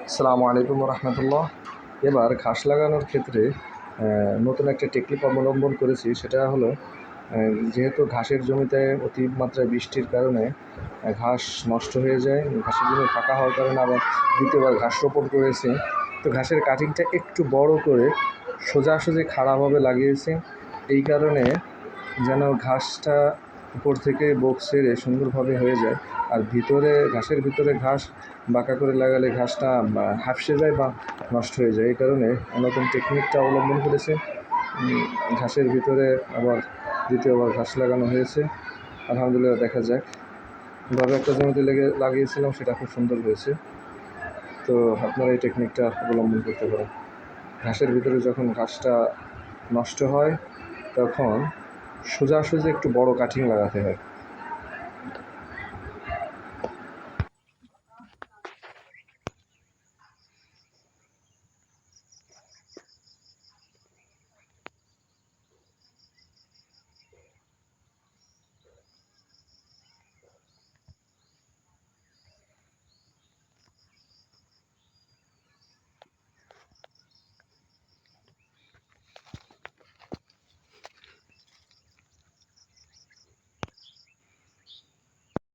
আসসালামু আলাইকুম রহমতুল্লাহ। এবার ঘাস লাগানোর ক্ষেত্রে নতুন একটা টেকনিক অবলম্বন করেছি। সেটা হলো, যেহেতু ঘাসের জমিতে অতিমাত্রায় বৃষ্টির কারণে ঘাস নষ্ট হয়ে যায়, ঘাসের জমি ফাঁকা হওয়ার কারণে আবার দ্বিতীয়বার ঘাস রোপণ করেছি। তো ঘাসের কাটিংটা একটু বড় করে সোজাসুজি খাড়াভাবে লাগিয়েছি, এই কারণে যেন ঘাসটা উপর থেকে বোক ছেড়ে সুন্দরভাবে হয়ে যায়। আর ঘাসের ভিতরে ঘাস বাঁকা করে লাগালে ঘাসটা হাফসে যায় বা নষ্ট হয়ে যায়। এই কারণে নতুন টেকনিকটা অবলম্বন করেছে। ঘাসের ভিতরে আবার দ্বিতীয়বার ঘাস লাগানো হয়েছে। আলহামদুলিল্লাহ, দেখা যাক। এভাবে একটা জমিতে লাগিয়েছিলাম, সেটা খুব সুন্দর হয়েছে। তো আপনারা এই টেকনিকটা অবলম্বন করতে পারেন। ঘাসের ভিতরে যখন ঘাসটা নষ্ট হয় তখন সোজাসুজি একটু বড় কাটিং লাগাতে হয়।